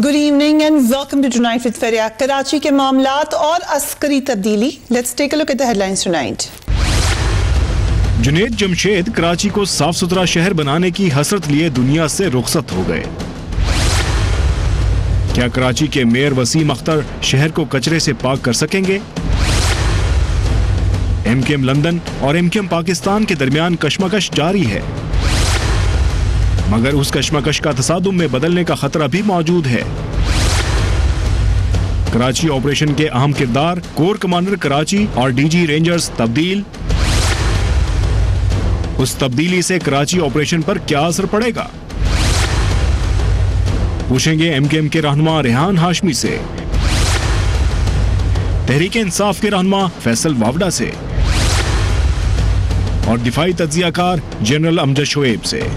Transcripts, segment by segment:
Good evening and welcome to tonight with Faria. Karachi के मामलात और अस्करी तब्दीली। Let's take a look at the headlines tonight. Junaid Jamshed Karachi को साफ सुथरा शहर बनाने की हसरत लिए दुनिया से रुखसत हो गए। क्या कराची के मेयर वसीम अख्तर शहर को कचरे से पाक कर सकेंगे? एमकेएम लंदन और एमकेएम पाकिस्तान के दरमियान कशमकश जारी है, मगर उस कशमकश का तसादुम में बदलने का खतरा भी मौजूद है। कराची ऑपरेशन के अहम किरदार कोर कमांडर कराची और डीजी रेंजर्स तब्दील। उस तब्दीली से कराची ऑपरेशन पर क्या असर पड़ेगा? पूछेंगे एमकेएम के रहनुमा रेहान हाशमी से, तहरीक इंसाफ के रहनुमा फैसल वावडा से और दिफाई तज्जियाकार जनरल अमजद शोएब से।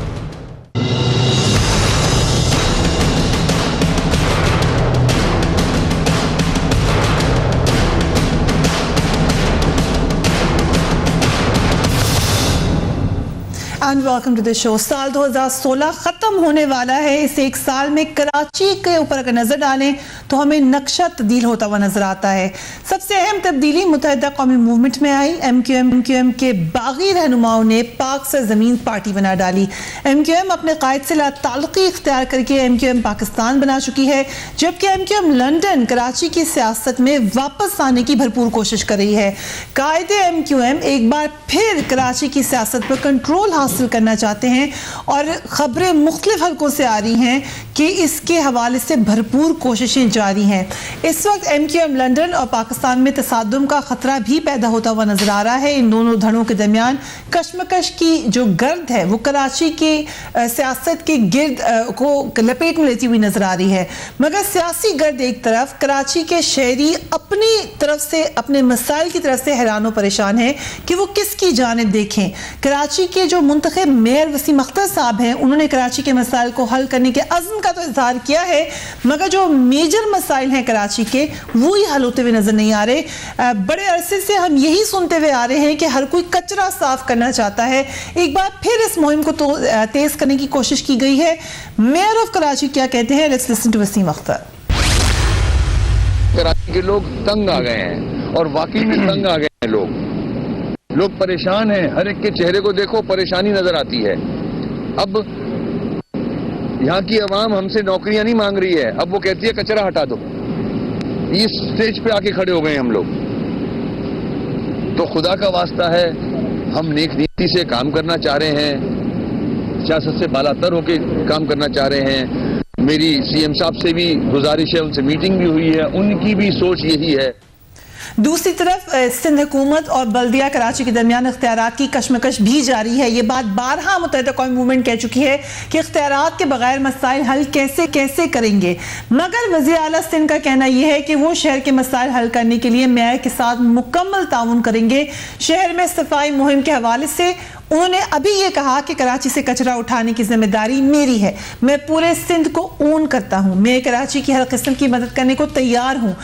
And welcome to the show. साल 2016 खत्म होने वाला है। इस एक साल में कराची के ऊपर अगर नजर डालें तो हमें नक्शा तब्दील होता हुआ नजर आता है। सबसे अहम तब्दीली मुत्तहिदा कौमी मूवमेंट में आई। एमक्यूएम के बागी रहनुमाओं ने पाक से जमीन पार्टी बना डाली। एमक्यूएम अपने कायद से ताल्लुकी इख्तियार करके एमक्यूएम पाकिस्तान बना चुकी है, जबकि एमक्यूएम लंदन कराची की सियासत में वापस आने की भरपूर कोशिश कर रही है। कायदे एमक्यूएम एक बार फिर कराची की सियासत पर कंट्रोल हासिल करना चाहते हैं और खबरें मुख्तलिफ हलकों से आ रही हैं कि इसके हवाले से भरपूर कोशिशें जारी हैं। इस वक्त एमक्यूएम लंदन और पाकिस्तान में तसादुम का खतरा भी पैदा होता हुआ नजर आ रहा है। इन दोनों धड़ों के दरमियान कशमकश की जो गर्द है वो कराची के सियासत के गिर्द को लपेट में लेती हुई नजर आ रही है, मगर सियासी गर्द एक तरफ, कराची के शहरी अपनी तरफ से अपने मसाइल की तरफ से हैरान और परेशान है कि वो किसकी जानिब देखें। कराची के जो मुंतखब मेयर वसीम अख्तर साहब हैं, उन्होंने कराची के मसाइल को हल करने के अज़्म का तो इज़हार किया है, मगर जो मेजर मसाइल हैं कराची के वो ही हल होते हुए नजर नहीं आ रहे। बड़े अरसे से हम यही सुनते हुए आ रहे हैं कि हर कोई कचरा साफ करना चाहता है। एक बार फिर इस मुहिम को तो तेज करने की कोशिश की गई है। मेयर ऑफ कराची क्या कहते हैं? Let's listen to Wasim Akhtar. Karachi के लोग तंग आ गए हैं और वाकई में तंग आ गए हैं। लोग परेशान हैं। हर एक के चेहरे को देखो, परेशानी नजर आती है। अब यहाँ की आवाम हमसे नौकरियां नहीं मांग रही है, अब वो कहती है कचरा हटा दो। इस स्टेज पे आके खड़े हो गए हम लोग। तो खुदा का वास्ता है, हम नेक नीति से काम करना चाह रहे हैं, सियासत से बालातर होके काम करना चाह रहे हैं। मेरी सीएम साहब से भी गुजारिश है, उनसे मीटिंग भी हुई है, उनकी भी सोच यही है। दूसरी तरफ सिंध हुकूमत और बल्दिया कराची के दरमियान इख्तियारात की कशमकश भी जारी है। ये बात बारहा मुत्तहिदा कौमी मूवमेंट कह चुकी है कि इख्तियारात के बगैर मसाइल हल कैसे करेंगे, मगर वज़ीर आला सिंध का कहना यह है कि वो शहर के मसाइल हल करने के लिए मेयर के साथ मुकम्मल ताउन करेंगे। शहर में सफाई मुहिम के हवाले से उन्होंने अभी ये कहा कि कराची से कचरा उठाने की जिम्मेदारी मेरी है, मैं पूरे सिंध को ओन करता हूँ, मैं कराची की हर किस्म की मदद करने को तैयार हूँ।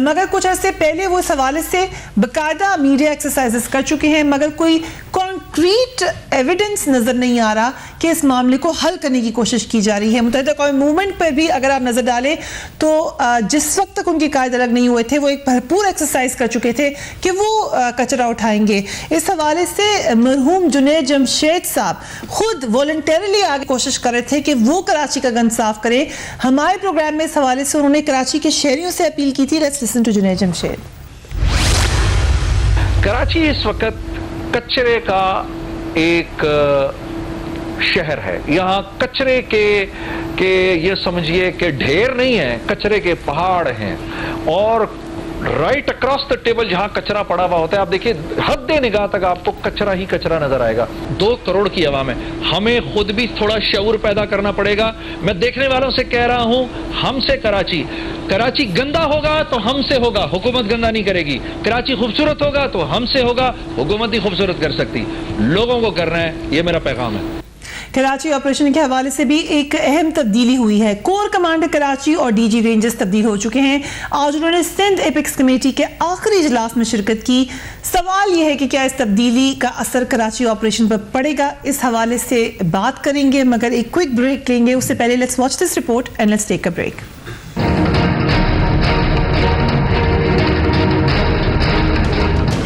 मगर कुछ अर्से पहले वो इस हवाले से बाकायदा मीडिया एक्सरसाइजेस कर चुके हैं, मगर कोई कॉन्क्रीट एविडेंस नजर नहीं आ रहा कि इस मामले को हल करने की कोशिश की जा रही है। मुत्तहिदा कौमी मूवमेंट पर भी अगर आप नजर डालें तो जिस वक्त तक उनके कायदे अलग नहीं हुए थे वो एक भरपूर एक्सरसाइज कर चुके थे कि वो कचरा उठाएंगे। इस हवाले से मरहूम जुनैद जमशेद साहब खुद वॉलंटरली आगे कोशिश कर रहे थे कि वो कराची का गंद साफ करें। हमारे प्रोग्राम में इस हवाले से उन्होंने कराची के शहरियों से अपील की थी। Let's listen to Junaid Jamshed. Karachi इस वक्त कचरे का एक शहर है। यहाँ कचरे के ये समझिए कि ढेर नहीं है, कचरे के पहाड़ हैं और राइट अक्रॉस द टेबल जहां कचरा पड़ा हुआ होता है, आप देखिए हद निगाह तक आपको कचरा ही कचरा नजर आएगा। 2 करोड़ की आवाम है, हमें खुद भी थोड़ा शऊर पैदा करना पड़ेगा। मैं देखने वालों से कह रहा हूं, हमसे कराची गंदा होगा तो हमसे होगा, हुकूमत गंदा नहीं करेगी। कराची खूबसूरत होगा तो हमसे होगा, हुकूमत ही खूबसूरत कर सकती। लोगों को करना है, ये मेरा पैगाम है। कराची ऑपरेशन के हवाले से भी एक अहम तब्दीली हुई है। कोर कमांडर कराची और डीजी रेंजर्स तब्दील हो चुके हैं। आज उन्होंने सिंध एपिक्स कमेटी के आखिरी इजलास में शिरकत की। सवाल यह है कि क्या इस तब्दीली का असर कराची ऑपरेशन पर पड़ेगा, इस हवाले से बात करेंगे, मगर एक क्विक ब्रेक लेंगे। उससे पहले let's watch this report and let's take a break.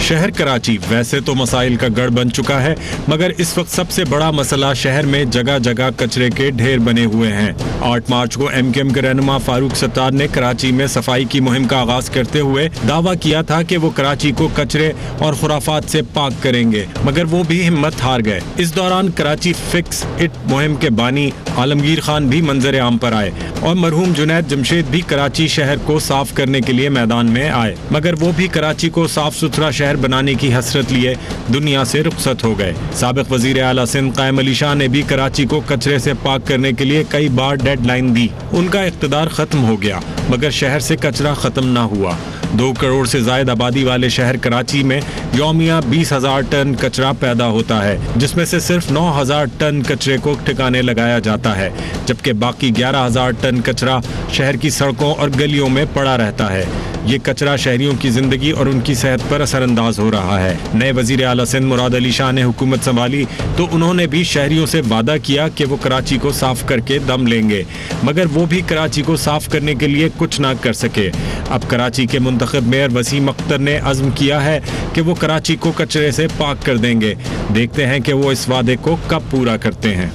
शहर कराची वैसे तो मसाइल का गढ़ बन चुका है, मगर इस वक्त सबसे बड़ा मसला शहर में जगह जगह कचरे के ढेर बने हुए हैं। 8 मार्च को MKM के रहनुमा फारूक सत्तार ने कराची में सफाई की मुहिम का आगाज करते हुए दावा किया था कि वो कराची को कचरे और खुराफात से पाक करेंगे, मगर वो भी हिम्मत हार गए। इस दौरान कराची फिक्स इट मुहिम के बानी आलमगीर खान भी मंजर आम पर आए और मरहूम जुनैद जमशेद भी कराची शहर को साफ करने के लिए मैदान में आए, मगर वो भी कराची को साफ सुथरा शहर बनाने की हसरत लिए दुनिया से रुखसत हो गए। साबिक वजीर आला सिंध कायम अली शाह ने भी कराची को कचरे से पाक करने के लिए कई बार डेडलाइन दी। उनका इख्तिदार खत्म हो गया, मगर शहर से कचरा खत्म ना हुआ। 2 करोड़ से ज्यादा आबादी वाले शहर कराची में यौमिया 20,000 टन कचरा पैदा होता है, जिसमें से सिर्फ 9,000 टन कचरे को ठिकाने लगाया जाता है, जबकि बाकी 11,000 टन कचरा शहर की सड़कों और गलियों में पड़ा रहता है। ये कचरा शहरियों की जिंदगी और उनकी सेहत पर असरअंदाज हो रहा है। नए वजीर आला सिंध मुराद अली शाह ने हुकूमत संभाली तो उन्होंने भी शहरियों से वादा किया कि वो कराची को साफ करके दम लेंगे, मगर वो भी कराची को साफ करने के लिए कुछ ना कर सके। अब कराची के मुंतखब मेयर वसीम अख्तर ने अज़्म किया है कि वो कराची को कचरे से पाक कर देंगे। देखते हैं कि वो इस वादे को कब पूरा करते हैं।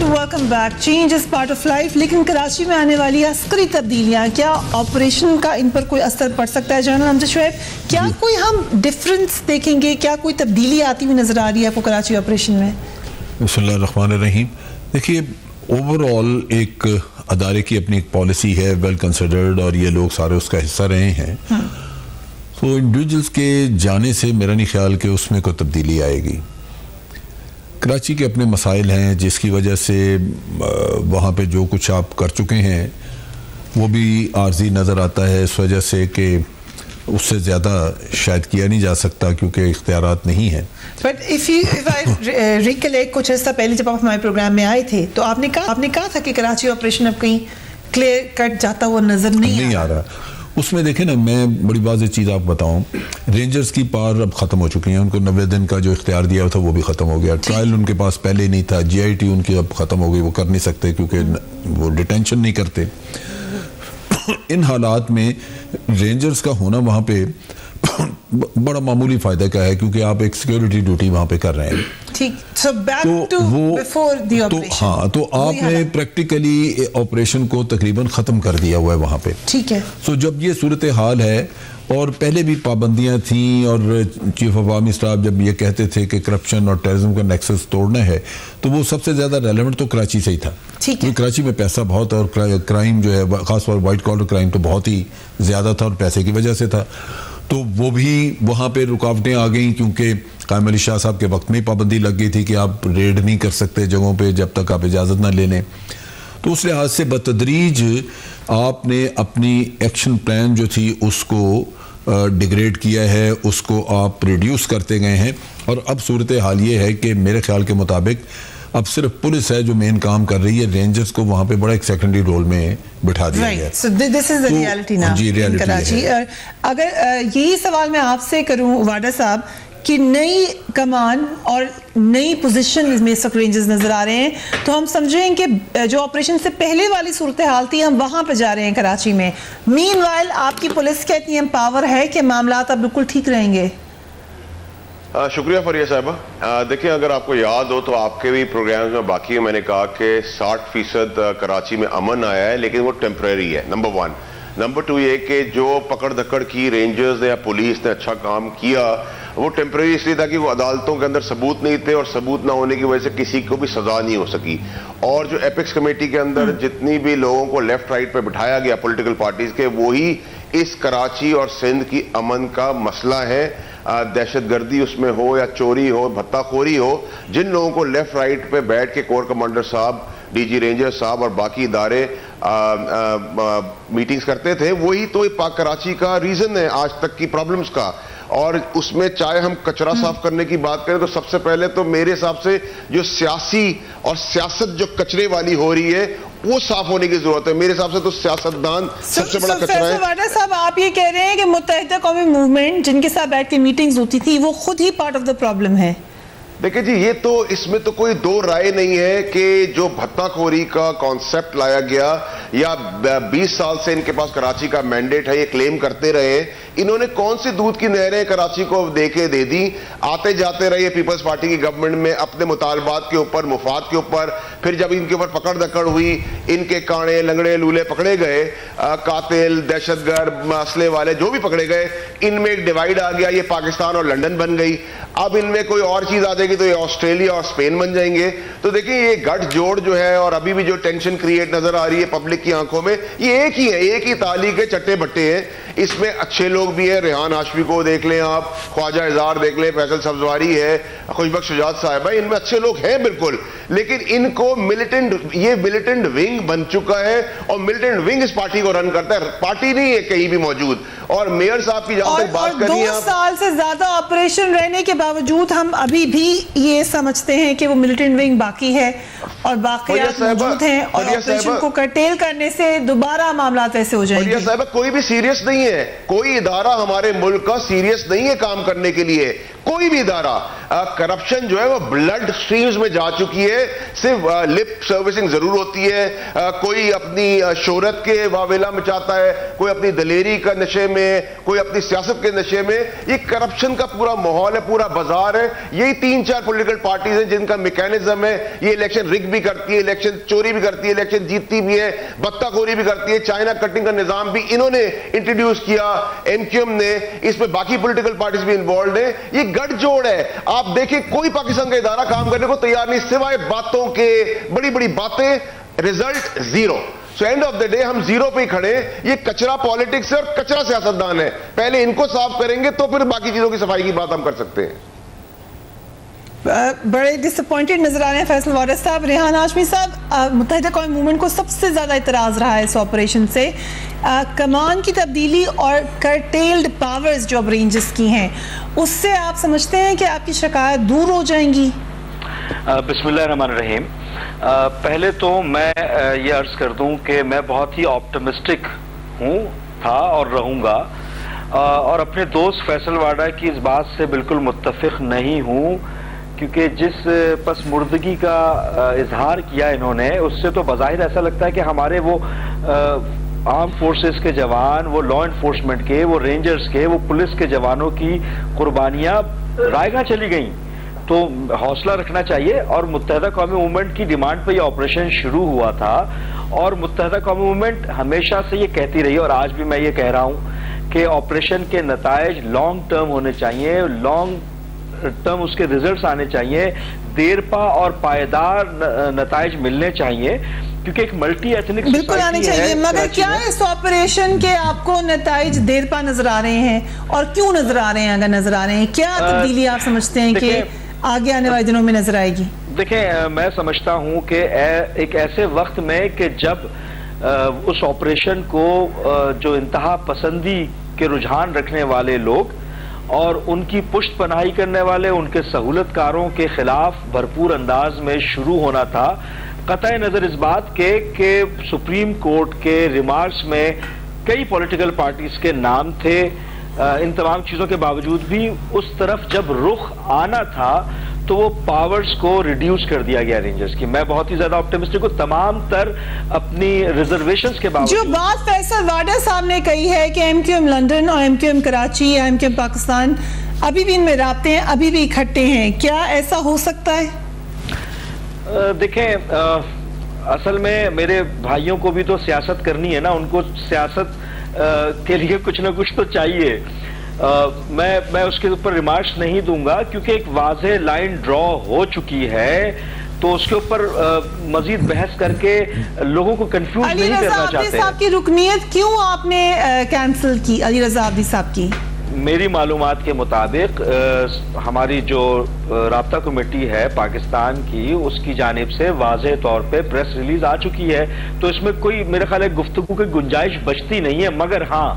Welcome back. Change is part of life, लेकिन कराची में आने वाली अस्करी तब्दीलियां, क्या ऑपरेशन का इन पर कोई असर पड़ सकता है? जनरल अमजद शुएब, क्या कोई हम डिफरेंस देखेंगे, क्या कोई तब्दीली आती हुई नजर आ रही है आपको कराची ऑपरेशन में? बिस्मिल्लाहिर्रहमानिर्रहीम। देखिए, ओवरऑल एक अदारे की अपनी एक पॉलिसी है, वेल कंसिडर्ड, और ये लोग सारे उसका हिस्सा रहे हैं। तो इंडिविजुअल्स के जाने से मेरा नहीं ख्याल कि उसमें कोई तब्दीली आएगी। कराची के अपने मसाइल हैं, जिसकी वजह से वहाँ पे जो कुछ आप कर चुके हैं वो भी आर्जी नज़र आता है, इस वजह से कि उससे ज़्यादा शायद किया नहीं जा सकता क्योंकि इख्तियारात नहीं है। बट इफ आई रिकलेक्ट, कुछ अर्सा पहले जब आप हमारे प्रोग्राम में आए थे तो आपने कहा था कि कराची ऑपरेशन अब कहीं क्लियर कट जाता हुआ नजर नहीं आ रहा। उसमें देखें ना, मैं बड़ी बात चीज़ आपको बताऊं, रेंजर्स की पावर अब ख़त्म हो चुकी हैं। उनको 90 दिन का जो इख्तियार दिया था वो भी ख़त्म हो गया। ट्रायल उनके पास पहले नहीं था। GIT उनकी अब ख़त्म हो गई, वो कर नहीं सकते क्योंकि वो डिटेंशन नहीं करते। इन हालात में रेंजर्स का होना वहाँ पे बड़ा मामूली फ़ायदा का है, क्योंकि आप एक सिक्योरिटी ड्यूटी वहाँ पे कर रहे हैं। ठीक, so back to before the operation. हाँ, तो आपने प्रैक्टिकली ऑपरेशन को तकरीबन ख़त्म कर दिया हुआ है वहाँ पे। ठीक है। सो जब ये सूरत हाल है, और पहले भी पाबंदियां थीं, और चीफ ऑफ आर्मी स्टाफ जब ये कहते थे कि करप्शन और टेररिज्म का नेक्सस तोड़ना है, तो वो सबसे ज़्यादा रेलेवेंट तो कराची से ही था। क्योंकि कराची में पैसा बहुत है और क्राइम जो है, खासतौर वाइट कॉलर क्राइम तो बहुत ही ज़्यादा था और पैसे की वजह से था। तो वो भी वहाँ पे रुकावटें आ गई, क्योंकि कायम अली शाह साहब के वक्त में पाबंदी लग गई थी कि आप रेड नहीं कर सकते जगहों पे जब तक आप इजाज़त ना ले लें। तो उस लिहाज से बतदरीज आपने अपनी एक्शन प्लान जो थी उसको डिग्रेड किया है, उसको आप रिड्यूस करते गए हैं। और अब सूरत हाल ये है कि मेरे ख्याल के मुताबिक अब सिर्फ पुलिस है जो मेन काम कर रही है, रेंजर्स को वहाँ पे बड़ा एक सेकेंडरी रोल में बिठा दिया गया। So this is the reality now in Karachi. अगर यही सवाल मैं आपसे करूँ वाडा साहब, कि नई कमान और नई पोजीशन में इस वक्त रेंजर्स नजर आ रहे हैं, तो हम समझें कि जो ऑपरेशन से पहले वाली सूरत हाल थी हम वहां पर जा रहे हैं कराची में। मीनवाइल आपकी पुलिस का इतनी एम्पावर है कि मामलात अब बिल्कुल ठीक रहेंगे? शुक्रिया फरिया साहबा। देखिए, अगर आपको याद हो तो आपके भी प्रोग्राम्स में बाकी है, मैंने कहा कि 60% कराची में अमन आया है, लेकिन वो टेम्परेरी है, नंबर 1। नंबर 2 ये कि जो पकड़ धकड़ की रेंजर्स ने या पुलिस ने अच्छा काम किया, वो टेम्परेरी इसलिए था कि वो अदालतों के अंदर सबूत नहीं थे, और सबूत ना होने की वजह से किसी को भी सजा नहीं हो सकी। और जो एपेक्स कमेटी के अंदर जितनी भी लोगों को लेफ्ट राइट पे बिठाया गया पॉलिटिकल पार्टीज के, वही इस कराची और सिंध की अमन का मसला है। दहशतगर्दी उसमें हो या चोरी हो, भत्ताखोरी हो, जिन लोगों को लेफ्ट राइट पे बैठ के कोर कमांडर साहब, DG रेंजर साहब और बाकी इदारे मीटिंग्स करते थे, वही तो पाक कराची का रीजन है आज तक की प्रॉब्लम्स का। और उसमें चाहे हम कचरा साफ करने की बात करें तो सबसे पहले तो मेरे हिसाब से जो सियासी और सियासत जो कचरे वाली हो रही है वो साफ होने की जरूरत है। मेरे हिसाब से तो सियासतदान सबसे बड़ा कचरा है। वाडा साहब, आप ये कह रहे हैं कि मुत्तहिदा कौमी मूवमेंट जिनके साथ बैठ के मीटिंग्स होती थी वो खुद ही पार्ट ऑफ द प्रॉब्लम है? देखिए जी, ये तो इसमें तो कोई दो राय नहीं है कि जो भत्ताखोरी का कॉन्सेप्ट लाया गया या 20 साल से इनके पास कराची का मैंडेट है, ये क्लेम करते रहे। इन्होंने कौन सी दूध की नहरें कराची को दे दी, आते जाते रहे पीपल्स पार्टी की गवर्नमेंट में अपने मुतालबात के ऊपर, मुफाद के ऊपर। फिर जब इनके ऊपर पकड़ दकड़ हुई, इनके काणे लंगड़े लूले पकड़े गए, कातिल, दहशतगर्द, असले वाले जो भी पकड़े गए, इनमें एक डिवाइड आ गया, ये पाकिस्तान और लंदन बन गई। अब इनमें कोई और चीज आ जाएगी तो ये ऑस्ट्रेलिया और स्पेन बन जाएंगे। तो देखिए, ये गठजोड़ जो है और अभी भी जो टेंशन क्रिएट नजर आ रही है पब्लिक की आंखों में, ये एक ही है, एक ही ताली के चट्टे बट्टे हैं। इसमें अच्छे लोग भी हैं, रेहान हाशमी को देख लें आप, ख्वाजा इज़हार देख लें, फैसल सब्जवारी है, खुशबख्श शुजात साहब है, इनमें अच्छे लोग हैं बिल्कुल। लेकिन इनको मिलिटेंट विंग बन चुका है और मिलिटेंट विंग इस पार्टी को रन करता है, पार्टी नहीं है कहीं भी मौजूद। और मेयर साहब की जहां तक बात करिए, 2 साल से ज्यादा ऑपरेशन रहने के बावजूद हम अभी भी ये समझते हैं कि वो मिलिटेंट विंग बाकी है और बाकियात मौजूद हैं और ऑपरेशन को कर्टेल करने से दोबारा मामला ऐसे हो जाएंगे। साहब, कोई भी सीरियस नहीं है, कोई इदारा हमारे मुल्क का सीरियस नहीं है काम करने के लिए, कोई भी इदारा। करप्शन जो है वो ब्लड स्ट्रीम्स में जा चुकी है, सिर्फ लिप सर्विसिंग जरूर होती है। कोई अपनी शोहरत के वावेला में चाहता है, कोई अपनी दलेरी का नशे में, कोई अपनी सियासत के नशे में। ये करप्शन का पूरा माहौल है, पूरा बाजार है। यही 3-4 पॉलिटिकल पार्टीज हैं जिनका मैकेनिज्म है। ये इलेक्शन रिग भी करती है, इलेक्शन चोरी भी करती है, इलेक्शन जीतती भी है, बत्ताखोरी भी करती है, चाइना कटिंग का निजाम भी इन्होंने इंट्रोड्यूस किया, एमक्यूएम ने, इसमें बाकी पॉलिटिकल पार्टीज भी इन्वॉल्व है। ये गठजोड़ है। आप देखिए, कोई पाकिस्तान का इदारा काम करने को तैयार नहीं, सिवाय बातों के, बड़ी बड़ी बातें, result zero. So end of the day हम जीरो पे ही खड़े। ये कचरा पॉलिटिक्स है और कचरा सियासतदान है। पहले इनको साफ करेंगे तो फिर बाकी चीजों की सफाई की बात हम कर सकते हैं। बड़े डिसअपॉइंटेड नजर आ रहे हैं फैसल वारिस साहब। रेहान हाशमी साहब, मुत्तहिदा कौमी मूवमेंट को सबसे ज्यादा इतराज रहा है इस ऑपरेशन से, कमान की तब्दीली और कर्टेल्ड पावर्स जो अब रेंजर्स की हैं, उससे आप समझते हैं कि आपकी शिकायत दूर हो जाएंगी? बिस्मिल्लाहिर्रहमानिर्रहीम। पहले तो मैं ये अर्ज कर दूं कि मैं बहुत ही ऑप्टिमिस्टिक था और रहूंगा, और अपने दोस्त फैसल वाडा की इस बात से बिल्कुल मुत्तफिक नहीं हूं, क्योंकि जिस पसमुर्दगी का इजहार किया इन्होंने, उससे तो बज़ाहिर ऐसा लगता है कि हमारे वो आर्म फोर्सेस के जवान, वो लॉ एनफोर्समेंट के, वो रेंजर्स के, वो पुलिस के जवानों की कुर्बानियां रायगा चली गई। तो हौसला रखना चाहिए। और मुत्तहिदा कौमी मूवमेंट की डिमांड पर यह ऑपरेशन शुरू हुआ था और मुत्तहिदा कौमी मूवमेंट हमेशा से ये कहती रही, और आज भी मैं ये कह रहा हूं कि ऑपरेशन के नताइज लॉन्ग टर्म होने चाहिए, लॉन्ग टर्म उसके रिजल्ट्स आने चाहिए, देरपा और पायदार नताइज मिलने चाहिए, क्योंकि एक मल्टी एथनिक बिल्कुल आने चाहिए। मगर क्या इस ऑपरेशन के आपको नताइज देरपा नजर आ रहे हैं, और क्यों नजर आ रहे हैं? अगर नजर आ रहे हैं, क्या तब्दीली आप समझते हैं कि आगे आने वाले दिनों में नजर आएगी? देखें, मैं समझता हूं कि एक ऐसे वक्त में कि जब उस ऑपरेशन को जो इंतहा पसंदी के रुझान रखने वाले लोग और उनकी पुष्ट पनाही करने वाले, उनके सहूलतकारों के खिलाफ भरपूर अंदाज में शुरू होना था, कतई नजर इस बात के कि सुप्रीम कोर्ट के रिमार्क्स में कई पॉलिटिकल पार्टीज के नाम थे। इन तमाम चीजों के बावजूद भी उस तरफ जब रुख आना था तो वो पावर्स को रिड्यूस कर दिया गया रेंजर्स की। मैं बहुत ही ज्यादा ऑप्टिमिस्टिक हूं, तमाम तर अपनी रिजर्वेशंस के बावजूद। जो बात फैसल वाडा साहब ने कही है कि एमक्यूएम लंदन और एमक्यूएम कराची या एमक्यूएम पाकिस्तान अभी भी इनमें राब्ते हैं, अभी भी इकट्ठे हैं, क्या ऐसा हो सकता है? देखें, असल में मेरे भाइयों को भी तो सियासत करनी है ना, उनको सियासत के लिए कुछ ना कुछ तो चाहिए। मैं उसके ऊपर रिमार्क्स नहीं दूंगा, क्योंकि एक वाज़ेह लाइन ड्रॉ हो चुकी है, तो उसके ऊपर मजीद बहस करके लोगों को कंफ्यूज नहीं करना चाहते। अली रज़ा अब्दी साहब की रुकनीयत क्यों आपने कैंसिल की? अली रज़ा अब्दी साहब की मेरी मालूमात के मुताबिक हमारी जो राब्ता कमेटी है पाकिस्तान की, उसकी जानिब से वाज़ेह तौर पे प्रेस रिलीज आ चुकी है, तो इसमें कोई मेरे ख्याल है गुफ्तगू की गुंजाइश बचती नहीं है। मगर हाँ,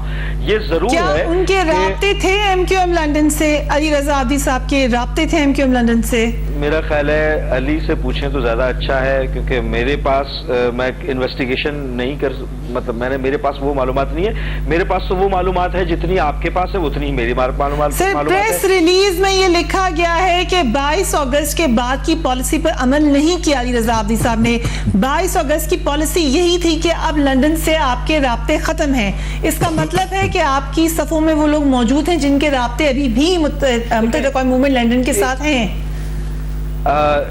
ये जरूर क्या है उनके राब्ते थे एमक्यूएम लंदन से? अली रज़ा अब्दी साहब के राब्ते थे एमक्यूएम लंदन से? मेरा ख्याल है अली से पूछें तो ज्यादा अच्छा है, क्योंकि मेरे पास मैं इन्वेस्टिगेशन नहीं कर, मतलब मेरे पास वो मालूमात नहीं है। मेरे पास तो वो मालूमात है जितनी आपके पास है, उतनी ही मेरी मालूमात है। प्रेस रिलीज में ये लिखा गया है कि 22 अगस्त के बाद की पॉलिसी पर अमल नहीं किया अली रजा अब्दी साहब ने। 22 अगस्त की पॉलिसी यही थी कि अब लंदन से आपके राब्ते खत्म हैं। इसका मतलब है कि आपकी सफ़ों में वो लोग मौजूद हैं जिनके राब्ते अभी भी मुत्तहिदा कौम मूवमेंट लंदन के साथ हैं।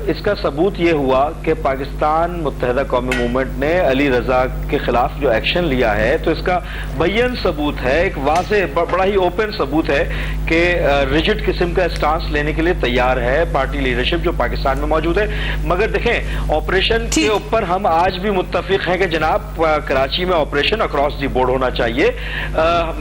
इसका सबूत ये हुआ कि पाकिस्तान मुत्तहिदा कौमी मूवमेंट ने अली रजा के खिलाफ जो एक्शन लिया है, तो इसका बयन सबूत है, एक वाज़ेह बड़ा ही ओपन सबूत है कि रिजिड किस्म का स्टांस लेने के लिए तैयार है पार्टी लीडरशिप जो पाकिस्तान में मौजूद है। मगर देखें, ऑपरेशन के ऊपर हम आज भी मुत्तफिक हैं कि जनाब कराची में ऑपरेशन अक्रॉस दी बोर्ड होना चाहिए।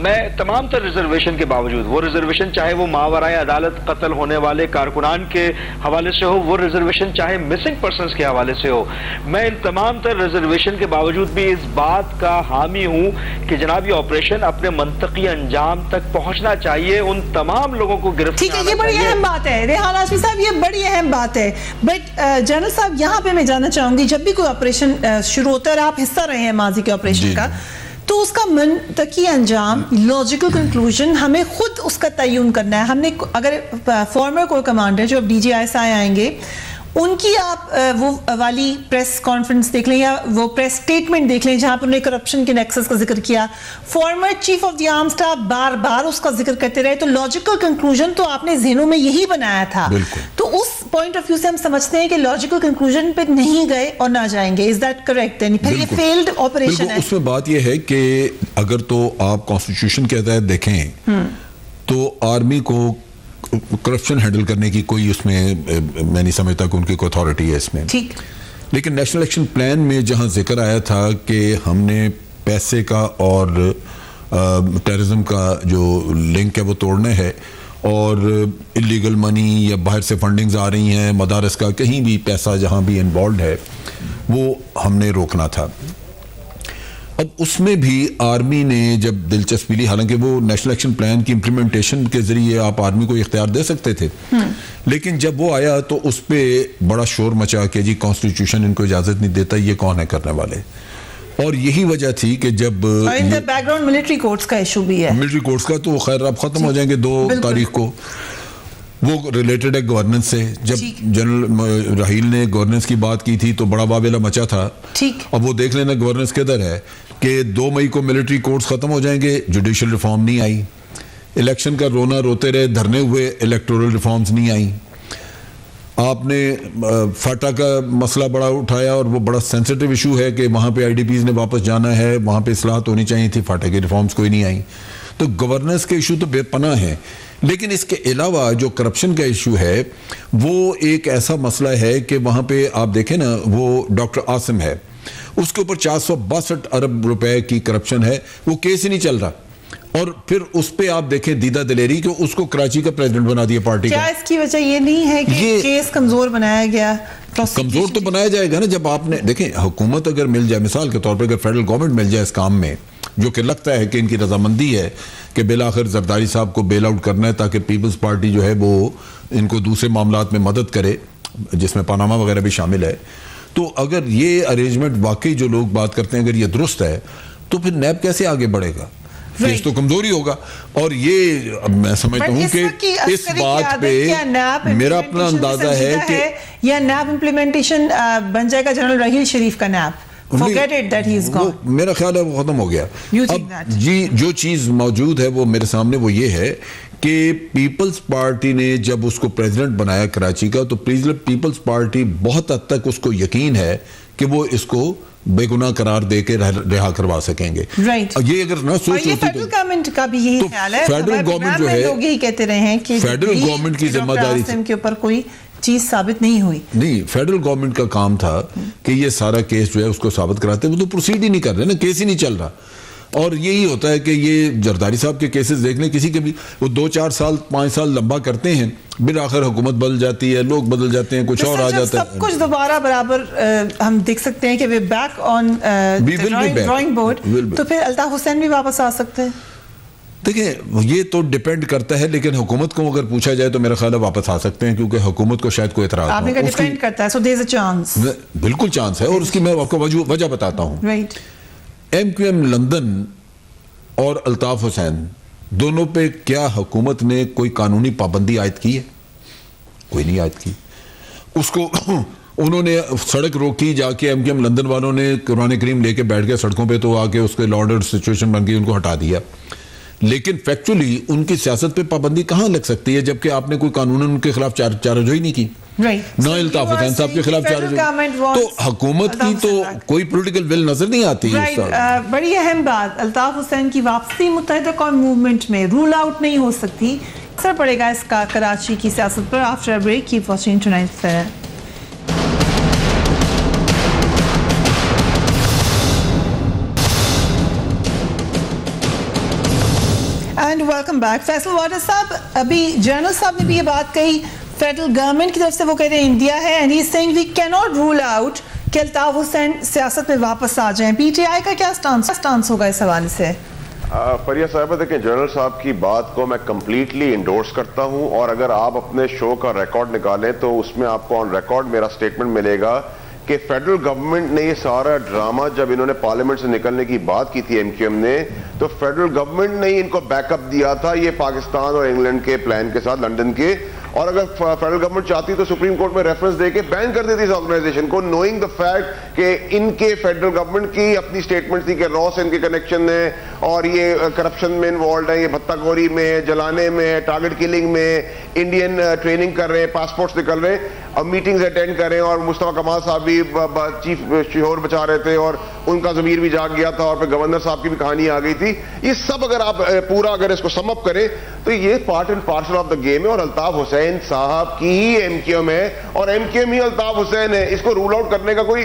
मैं तमाम तर रिजर्वेशन के बावजूद, वो रिजर्वेशन चाहे वो मावराए अदालत कत्ल होने वाले कारकुनान के हवाले से हो, वो रिजर्वेशन चाहे मिसिंग पर्संस के हवाले से हो, मैं इन तमाम तर रिजर्वेशन के बावजूद भी इस बात का हामी हूं कि जनाब ये ऑपरेशन अपने मंतकी अंजाम तक पहुंचना चाहिए, उन तमाम लोगों को गिरफ्तार। ठीक है, ये बड़ी अहम बात है रेहान हाशमी साहब, ये बड़ी अहम बात है। बट जनरल साहब, यहाँ पे मैं जानना चाहूंगी, जब भी कोई ऑपरेशन शुरू होता है और आप हिस्सा रहे हैं माजी के ऑपरेशन का, तो उसका मंतकी अंजाम, लॉजिकल कंक्लूजन हमें खुद उसका तयन करना है। हमने अगर फॉर्मर कोर कमांडर जो अब DGISI आएंगे, उनकी आप वो वाली प्रेस कॉन्फ्रेंस देख लें या वो प्रेस स्टेटमेंट देख लें जहां पर उन्होंने करप्शन के नेक्सस का जिक्र किया, former chief of the arm staff बार बार उसका जिक्र करते रहे, तो लॉजिकल कंक्लूजन तो आपने ज़हनों में यही बनाया था। तो उस पॉइंट ऑफ व्यू से हम समझते हैं कि लॉजिकल कंक्लूजन पे नहीं गए और ना जाएंगे। Is that correct? फिर ये फेल्ड ऑपरेशन है। उसमें बात यह है कि अगर तो आप कॉन्स्टिट्यूशन के तहत देखें तो आर्मी को करप्शन हैंडल करने की कोई उसमें मैं नहीं समझता कि उनकी कोई अथॉरिटी है इसमें। ठीक। लेकिन नेशनल एक्शन प्लान में जहां जिक्र आया था कि हमने पैसे का और टेररिज्म का जो लिंक है वो तोड़ना है और इलीगल मनी या बाहर से फंडिंग्स आ रही हैं, मदारस का कहीं भी पैसा जहां भी इन्वॉल्व है वो हमने रोकना था। अब उसमें भी आर्मी ने जब दिलचस्पी ली, हालांकि वो नेशनल एक्शन प्लान की इम्प्लीमेंटेशन के जरिए आप आर्मी को इख्तियार दे सकते थे, लेकिन जब वो आया तो उस पर बड़ा शोर मचा कि जी कॉन्स्टिट्यूशन इनको इजाजत नहीं देता, ये कौन है करने वाले। और यही वजह थी कि जब बैकग्राउंड मिलिट्री कोर्ट्स का इशू भी है, मिलिट्री कोर्ट्स का तो खैर अब खत्म हो जाएंगे 2 तारीख को, वो रिलेटेड है गवर्नेंस से। जब जनरल राहील ने गवर्नेंस की बात की थी तो बड़ा वावेला मचा था। ठीक। अब वो देख लेना गवर्नेंस किधर है कि 2 मई को मिलिट्री कोर्ट्स खत्म हो जाएंगे, जुडिशियल रिफॉर्म नहीं आई, इलेक्शन का रोना रोते रहे, धरने हुए, इलेक्टोरल रिफॉर्म्स नहीं आई। आपने फाटा का मसला बड़ा उठाया और वो बड़ा सेंसिटिव इशू है कि वहाँ पे IDPs ने वापस जाना है, वहाँ पे इस्लाहत होनी चाहिए थी, फाटा के रिफॉर्म्स कोई नहीं आई। तो गवर्नेंस के इशू तो बेपनाह है, लेकिन इसके अलावा जो करप्शन का इशू है वो एक ऐसा मसला है कि वहाँ पे आप देखें ना, वो डॉक्टर आसिम है, उसके ऊपर 462 अरब रुपए की करप्शन है, वो केस ही नहीं चल रहा। और फिर उस पे आप देखें दीदा दिलेरी को, उसको कराची का प्रेसिडेंट बना दिया पार्टी का। क्या इसकी वजह ये नहीं है कि केस कमजोर बनाया गया? कमजोर तो बनाया जाएगा ना, जब आपने देखें हुकूमत अगर मिल जाए, मिसाल के तौर पर अगर फेडरल गवर्नमेंट मिल जाए इस काम में, जो कि लगता है कि इनकी रजामंदी है कि बिलाखिर जरदारी साहब को बेल आउट करना है ताकि पीपल्स पार्टी जो है वो इनको दूसरे मामलात में मदद करे, जिसमें पनामा वगैरह भी शामिल है। तो अगर ये अरेंजमेंट वाकई जो लोग बात करते हैं अगर ये दुरुस्त है तो फिर नैब कैसे आगे बढ़ेगा? केस तो कमजोरी होगा। और ये मैं समझता हूँ कि इस बात पे मेरा अपना अंदाजा है कि यह नैब इम्प्लीमेंटेशन बन जाएगा जनरल राहील शरीफ का नैब। Forget it that he is gone. मेरा ख्याल है वो खत्म हो गया। अब जी जो चीज मौजूद है वो मेरे सामने वो ये है कि पीपल्स पार्टी ने जब उसको प्रेसिडेंट बनाया कराची का, तो पीपल्स पार्टी बहुत हद तक उसको यकीन है कि वो इसको बेगुनाह करार देके रिहा करवा सकेंगे। राइट। ये अगर ना सोच होती फेडरल गवर्नमेंट का भी यही ख्याल है। फेडरल गवर्नमेंट जो है लोग यही कहते रहे हैं कि फेडरल गवर्नमेंट की जिम्मेदारी के ऊपर कोई चीज साबित नहीं हुई। नहीं, फेडरल गवर्नमेंट का काम था कि ये सारा केस जो है उसको साबित कराते, वो तो प्रोसीड ही नहीं कर रहे ना, केस ही नहीं चल रहा। और यही होता है कि ये जरदारी साहब के केसेस देख लें, किसी के भी वो 2-4 साल 5 साल लंबा करते हैं, फिर आखिर हुकूमत बदल जाती है, लोग बदल जाते हैं, कुछ और आ जाता है, सब कुछ दोबारा बराबर हम देख सकते हैं कि way back on drawing board, तो फिर अल्ताफ हुसैन भी वापस आ सकते हैं। देखिए ये तो डिपेंड करता है, लेकिन हुकूमत को अगर पूछा जाए तो मेरा ख्याल है वापस आ सकते हैं, क्योंकि हुकूमत को शायद कोई एतराज आपने कहा डिपेंड करता है, so there is a chance. बिल्कुल चांस है, और उसकी मैं आपको वजह बताता हूं। राइट। MQM लंदन और अल्ताफ हुसैन दोनों पे क्या हुकूमत ने कोई कानूनी पाबंदी आयद की है? कोई नहीं आयद की उसको। उन्होंने सड़क रोकी, जाके एमकेएम लंदन वालों ने कुरान करीम लेके बैठ गए सड़कों पे, तो आके उसके लॉ ऑर्डर सिचुएशन बन गई, उनको हटा दिया। लेकिन फैक्चुअली उनकी सियासत पे पाबंदी कहाँ लग सकती है जबकि आपने कोई कानून उनके खिलाफ चाराजोई नहीं की, ना अल्ताफ हुसैन साहब के खिलाफ चाराजोई। तो हुकूमत की तो कोई पॉलिटिकल विल नजर नहीं आती है। बड़ी अहम बात, अल्ताफ हुसैन की वापसी मुत्तहिदा कौम मूवमेंट में रूल आउट नहीं हो सकती, असर पड़ेगा इसका कराची की सियासत पर। After break keep watching tonight fair. And welcome back. Faisal वाटर साहब, अभी जनरल साहब ने भी ये बात कही, फेडरल गवर्नमेंट की तरफ से वो कह रहे हैं इंडिया है, and he is saying we can not rule out कि अल्ताफ हुसैन सियासत में वापस आ जाएं। पीटीआई का क्या स्टांस होगा इस हवाले से? फरिया साहब, देखिए जनरल साहब की बात को मैं कंप्लीटली इंडोर्स करता हूं, और अगर आप अपने शो का रिकॉर्ड निकालें तो उसमें आपको ऑन रिकॉर्ड मेरा स्टेटमेंट मिलेगा कि फेडरल गवर्नमेंट ने ये सारा ड्रामा, जब इन्होंने पार्लियामेंट से निकलने की बात की थी एमक्यूएम ने, तो फेडरल गवर्नमेंट ने ही इनको बैकअप दिया था ये पाकिस्तान और इंग्लैंड के प्लान के साथ, लंदन के। और अगर फेडरल गवर्नमेंट चाहती तो सुप्रीम कोर्ट में रेफरेंस देके बैन कर देती इस ऑर्गेनाइजेशन को, नोइंग द फैक्ट कि इनके फेडरल गवर्नमेंट की अपनी स्टेटमेंट थी कि रॉ से इनके कनेक्शन है और ये करप्शन में इन्वॉल्व है, ये भत्ताखोरी में, जलाने में, टारगेट किलिंग में, इंडियन ट्रेनिंग कर रहे हैं, पासपोर्ट्स निकल रहे हैं, अब मीटिंग्स अटेंड कर रहे हैं। और मुस्तफा कमाल साहब भी चीफ शोर बचा रहे थे और उनका ज़मीर भी जाग गया था, और फिर गवर्नर साहब की भी कहानी आ गई थी। ये सब अगर आप पूरा अगर इसको समअप करें तो ये part and parcel of the game है, और अल्ताफ हुसैन साहब की ही एमक्यूएम है और एमक्यूएम ही अल्ताफ हुसैन है। इसको रूल आउट करने का कोई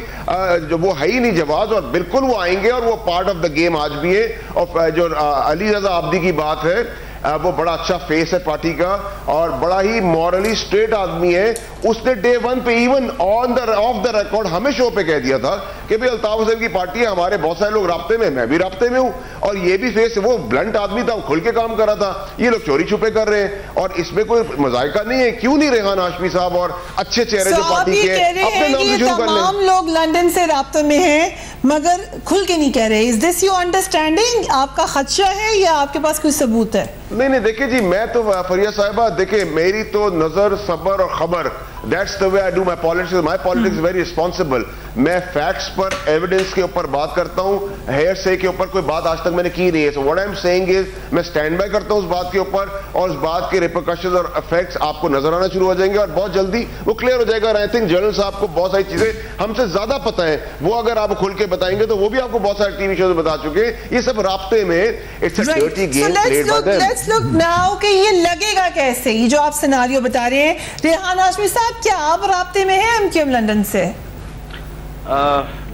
जो वो है ही नहीं जवाब, और बिल्कुल वो आएंगे और वो पार्ट ऑफ द गेम आज भी है। और जो अली रजा आब्दी की बात है, वो बड़ा अच्छा फेस है पार्टी का और बड़ा ही मॉरली स्ट्रेट आदमी है। उसने डे वन पे even on the of the record हमें शो पे कह दिया था कि भाई अल्ताफ हुसैन की पार्टी है, हमारे बहुत सारे लोग राब्ते में, मैं भी राब्ते में हूं, और ये भी फेस है। वो ब्लंट आदमी था, वो खुल के काम कर रहा था, ये लोग चोरी छुपे कर रहे हैं और इसमें कोई मजायका नहीं है। क्यों नहीं रेहान हाशमी साहब और अच्छे चेहरे जो पार्टी के अपने नाम से शुरू कर लें। तमाम लोग लंदन से राब्ते में हैं मगर खुल के नहीं कह रहे। Is this your understanding? आपका खदशा है या आपके पास कोई सबूत है? नहीं, देखिए जी, मैं तो फरिया साहिबा, देखिए मेरी तो नजर, सबर और खबर, that's the way I do my politics. My politics very responsible. मैं फैक्ट्स पर, एविडेंस के ऊपर बात करता हूं, हेयर से के ऊपर कोई बात आज तक मैंने की नहीं है। So what I am saying is, मैं स्टैंड बाय करता हूं उस बात के ऊपर, और उस बात के रिपरकशंस और इफेक्ट्स आपको नजर आना शुरू हो जाएंगे और बहुत जल्दी वो क्लियर हो जाएगा। और आई थिंक जनरल साहब को बहुत सारी चीजें हमसे ज्यादा पता है, वो अगर आप खुल के बताएंगे तो वो भी आपको बहुत सारे टीवी शो बता चुके हैं। ये सब राब्ते में, it's a dirty game played by them. Let's look now कि ये लगेगा कैसे, ये जो आप सिनेरियो बता रहे हैं। रेहान हाशमी साहब, क्या आप राब्ते में हैं एमक्यूएम लंदन से?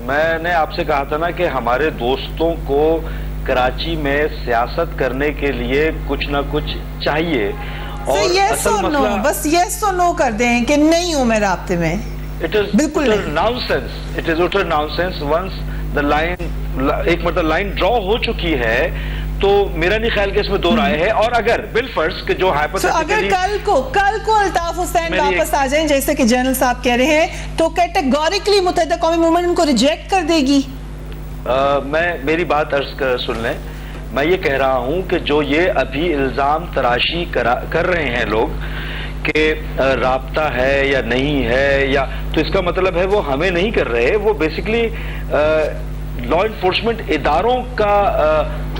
मैंने आपसे कहा था ना कि हमारे दोस्तों को कराची में सियासत करने के लिए कुछ ना कुछ चाहिए, और असल मसला बस यस और नो कर दें कि नहीं हूं मैं राब्ते में। इट इज बिल्कुल nonsense, it is utter nonsense. Once the line, एक मतलब लाइन ड्रॉ हो चुकी है तो मेरा नहीं ख्याल कि इसमें दो राय है। और अगर बिलफर्ज के जो हाइपोथेटिकली अगर कल को अल्ताफ हुसैन वापस आ जाएं जैसे कि जनरल साहब कह रहे हैं, तो कैटेगोरिकली मुत्तहिदा कौमी मूवमेंट उनको रिजेक्ट कर देगी? मैं मेरी बात अर्ज सुन लें। मैं ये कह रहा हूं कि जो ये अभी इल्जाम तराशी कर रहे हैं लोग कि राब्ता है या नहीं है, या तो इसका मतलब है वो हमें नहीं कर रहे, वो बेसिकली लॉ इन्फोर्समेंट इदारों का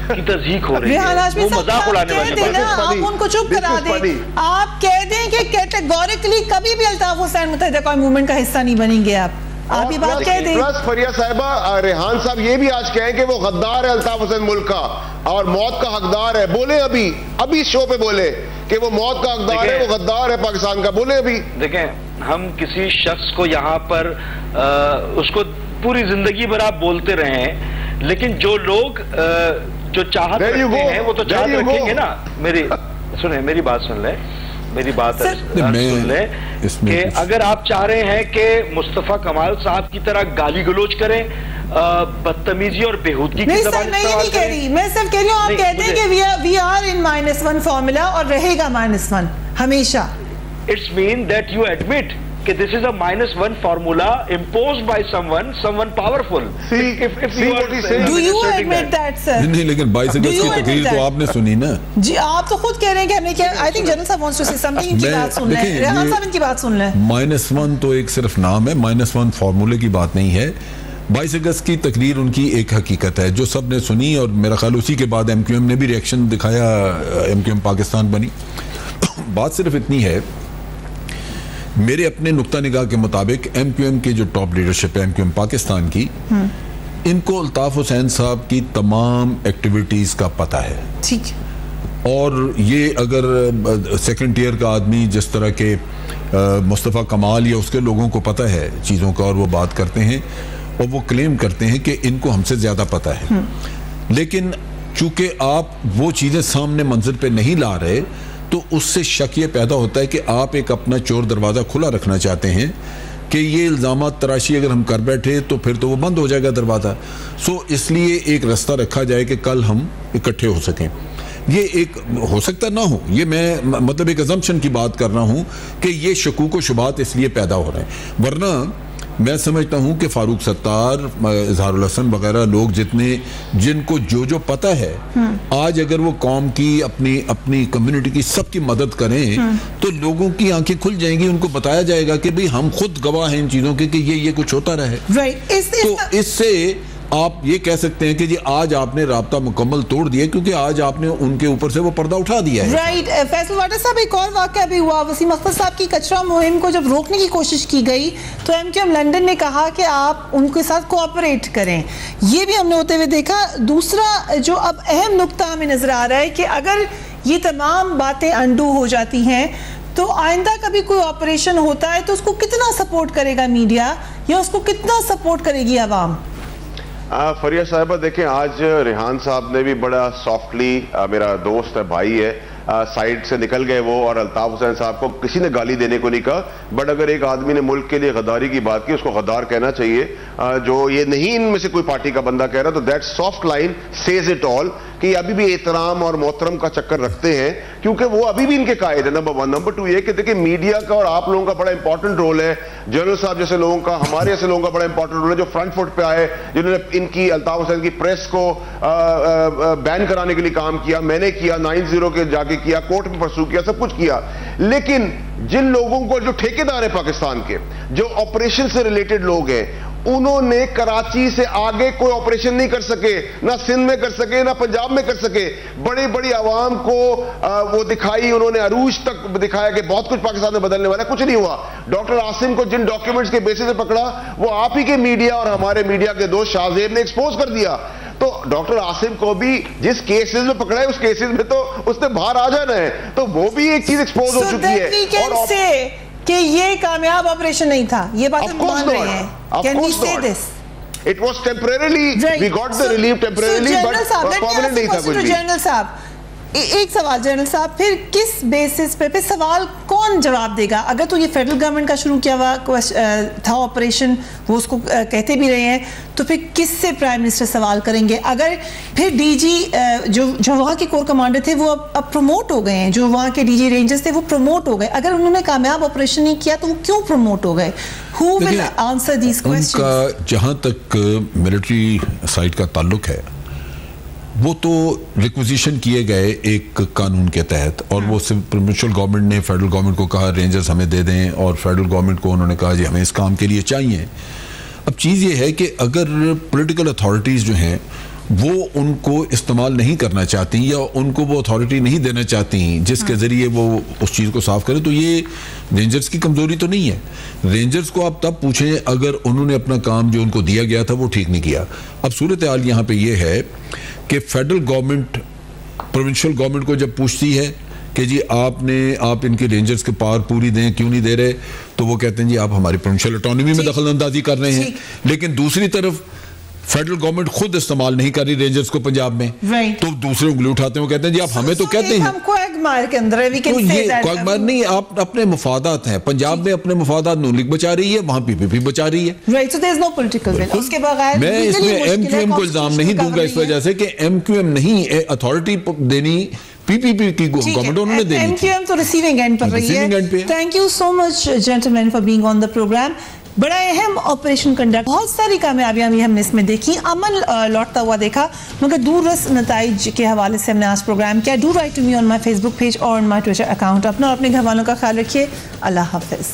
की तस्दीक हो रही है, वो मजाक उड़ाने वाली बात है। आप उनको चुप करा दें, आप कह दें कि कैटेगोरिकली कभी भी अल्ताफ हुसैन मुत्तहिदा कौमी मूवमेंट का हिस्सा नहीं बनेंगे। आप ये बात कह दें। प्लस फरिया साहिबा, रेहान साहब ये भी आज कहें कि वो गद्दार है अल्ताफ हुसैन मुल्क का और मौत का हकदार है। बोले अभी शो पे बोले कि वो मौत का हकदार है, वो गद्दार है पाकिस्तान का। बोले अभी। देखें, हम किसी शख्स को यहाँ पर उसको पूरी जिंदगी भर आप बोलते रहे, लेकिन जो लोग जो चाहत रखते हैं वो तो चाहत रखेंगे ना। मेरी बात सुन ले, मेरी बात सुन ले कि अगर आप चाह रहे हैं कि मुस्तफा कमाल साहब की तरह गाली गलोच करें, बदतमीजी और बेहूदगी की ज़बान नहीं कह रही, मैं सिर्फ कह रही हूँ, आप कहते हैं कि वी आर इन -1 फॉर्मूला और रहेगा -1 हमेशा। It's mean that you admit कि this is a -1 formula imposed by someone powerful. See what he's saying. Do you admit that, sir? नहीं, लेकिन 22 अगस्त की तकरीर तो आपने सुनी ना जी, आप तो खुद कह रहे हैं कि हमने क्या, आई थिंक जनरल साहब वांट्स टू से समथिंग, इनकी बात सुन लें, रेहान साहब इनकी बात सुन लें। -1 तो एक सिर्फ नाम है, -1 फार्मूले की बात नहीं है। 22 अगस्त की तकरीर उनकी एक हकीकत है जो सब ने सुनी, और मेरा ख्याल उसी के बाद MQM ने भी रिएक्शन दिखाया, MQM पाकिस्तान बनी। बात सिर्फ इतनी है, मेरे अपने नुक्ता निगाह के मुताबिक MQM के जो टॉप लीडरशिप है MQM पाकिस्तान की, इनको अल्ताफ हुसैन साहब की तमाम एक्टिविटीज़ का पता है। ठीक। और ये अगर सेकंड टियर का आदमी जिस तरह के मुस्तफ़ा कमाल या उसके लोगों को पता है चीज़ों का, और वो बात करते हैं और वो क्लेम करते हैं कि इनको हमसे ज़्यादा पता है, लेकिन चूंकि आप वो चीज़ें सामने मंजर पे नहीं ला रहे, तो उससे शक ये पैदा होता है कि आप एक अपना चोर दरवाज़ा खुला रखना चाहते हैं कि ये इल्ज़ामात तराशी अगर हम कर बैठे तो फिर तो वो बंद हो जाएगा दरवाज़ा। सो इसलिए एक रास्ता रखा जाए कि कल हम इकट्ठे हो सकें। ये एक हो सकता ना हो, ये मैं मतलब एक अजम्पशन की बात कर रहा हूँ कि ये शकूक व शुबात इसलिए पैदा हो रहे हैं, वरना मैं समझता हूँ कि फारूक सत्तार, इजहारुल हसन वगैरह लोग जिनको जो पता है, आज अगर वो कौम की अपनी कम्युनिटी की सबकी मदद करें तो लोगों की आंखें खुल जाएंगी, उनको बताया जाएगा कि भाई हम खुद गवाह हैं इन चीज़ों के कि ये कुछ होता रहे। तो इससे आप ये कह सकते हैं कि जी आज आपने राब्ता मुकम्मल तोड़ दिया, क्योंकि आज आपने उनके ऊपर से वो पर्दा उठा दिया है। राइट। फैसल वाटर साहब, एक और वाकया भी हुआ, वसीम अख्तर साहब की कचरा मुहिम को जब रोकने की कोशिश की गई तो MQM लंदन ने कहा कि आप उनके साथ कोऑपरेट करें, ये भी हमने होते हुए देखा। दूसरा जो अब अहम नुक्ता हमें नजर आ रहा है कि अगर ये तमाम बातें अंडू हो जाती हैं तो आइंदा कभी कोई ऑपरेशन होता है तो उसको कितना सपोर्ट करेगा मीडिया, या उसको कितना सपोर्ट करेगी आवाम? फरिया साहिबा, देखें आज रेहान साहब ने भी बड़ा सॉफ्टली, मेरा दोस्त है, भाई है, साइड से निकल गए वो, और अल्ताफ हुसैन साहब को किसी ने गाली देने को नहीं कहा, बट अगर एक आदमी ने मुल्क के लिए गद्दारी की बात की उसको गद्दार कहना चाहिए। जो ये नहीं इनमें से कोई पार्टी का बंदा कह रहा, तो that soft line says it all कि अभी भी एहतराम और मोहतरम का चक्कर रखते हैं, क्योंकि वो अभी भी इनके कायद है। नंबर 1। नंबर 2 ये कि देखिए मीडिया का और आप लोगों का बड़ा इंपॉर्टेंट रोल है, जनरल साहब जैसे लोगों का, हमारे जैसे लोगों का बड़ा इंपॉर्टेंट रोल है, जो फ्रंट फुट पे आए, जिन्होंने इनकी अल्ताफ हुसैन की प्रेस को बैन कराने के लिए काम किया, मैंने किया, 9-0 के जाके किया, कोर्ट में परसू किया, सब कुछ किया। लेकिन जिन लोगों को, जो ठेकेदार है पाकिस्तान के, जो ऑपरेशन से रिलेटेड लोग हैं, उन्होंने कराची से आगे कोई ऑपरेशन नहीं कर सके, ना सिंध में कर सके, ना पंजाब में कर सके। बड़ी बड़ी आवाम को वो दिखाई, उन्होंने अरूज तक दिखाया कि बहुत कुछ पाकिस्तान में बदलने वाला है, कुछ नहीं हुआ। डॉक्टर आसिम को जिन डॉक्यूमेंट्स के बेसिस से पकड़ा, वो आप ही के मीडिया और हमारे मीडिया के दोस्त शाहजेब ने एक्सपोज कर दिया। तो डॉक्टर आसिम को भी जिस केसेस में पकड़ा है, उस केसेस में तो उसने बाहर आ जाना है, तो वो भी एक चीज एक्सपोज हो चुकी है। और कि ये कामयाब ऑपरेशन नहीं था, ये बात हम मान रहे हैं। Can we say this? It was temporarily, we got the relief temporarily, but permanent नहीं था कुछ भी। जनरल साहब, एक सवाल जनरल साहब, फिर किस बेसिस पे सवाल कौन जवाब देगा? अगर तो ये फेडरल गवर्नमेंट का शुरू किया हुआ था ऑपरेशन, वो उसको कहते भी रहे हैं, तो फिर किससे प्राइम मिनिस्टर सवाल करेंगे? अगर फिर डीजी जो वहाँ के कोर कमांडर थे वो अब प्रमोट हो गए हैं, जो वहाँ के डीजी रेंजर्स थे वो प्रमोट हो गए, अगर उन्होंने कामयाब ऑपरेशन नहीं किया तो वो क्यों प्रमोट हो गए? Who will answer these questions? उनका जहाँ तक मिलिट्री साइड का ताल्लुक है, वो तो रिक्विजिशन किए गए एक कानून के तहत, और वो सिर्फ प्रोविंशियल गवर्नमेंट ने फेडरल गवर्नमेंट को कहा रेंजर्स हमें दे दें, और फेडरल गवर्नमेंट को उन्होंने कहा जी हमें इस काम के लिए चाहिए। अब चीज़ ये है कि अगर पॉलिटिकल अथॉरिटीज़ जो हैं वो उनको इस्तेमाल नहीं करना चाहती, या उनको वो अथॉरिटी नहीं देना चाहती जिसके ज़रिए वो उस चीज़ को साफ करें, तो ये रेंजर्स की कमज़ोरी तो नहीं है। रेंजर्स को आप तब पूछें अगर उन्होंने अपना काम जो उनको दिया गया था वो ठीक नहीं किया। अब सूरत हाल यहाँ पे ये है कि फेडरल गवर्नमेंट प्रोविंशियल गवर्नमेंट को जब पूछती है कि जी आप इनके रेंजर्स के पावर पूरी दें, क्यों नहीं दे रहे, तो वो कहते हैं जी आप हमारी प्रोविंशियल ऑटोनॉमी में दखल अंदाजी कर रहे हैं। लेकिन दूसरी तरफ फेडरल गवर्नमेंट खुद इस्तेमाल नहीं कर रही रेंजर्स को पंजाब में, तो दूसरे उंगली उठाते हैं, वो कहते हैं जी आप हमें तो कहते हैं तो ये क्वागमार नहीं, आप अपने मुफादात हैं। पंजाब में अपने मुफादात नून लीग बचा रही है, वहां पीपीपी बचा रही है। उसके बगैर मैं इसमें MQM को इल्जाम नहीं दूंगा इस वजह से कि MQM नहीं अथॉरिटी देनी पीपीपी की गवर्नमेंट उन्होंने देनी थी। एमक्यूएम तो रिसीविंग एंड पर रही Receiving end पे है। है। Thank you so much gentleman for being on the program. बड़ा अहम ऑपरेशन कंडक्ट, बहुत सारी कामयाबियां भी हमने इसमें देखी, अमन लौटता हुआ देखा, मगर दूररस नताइज के हवाले से हमने आज प्रोग्राम किया। Do write to me on my Facebook page और ऑन माई ट्विटर अकाउंट। अपना और अपने घर वालों का ख्याल रखिए। अल्लाह हाफिज।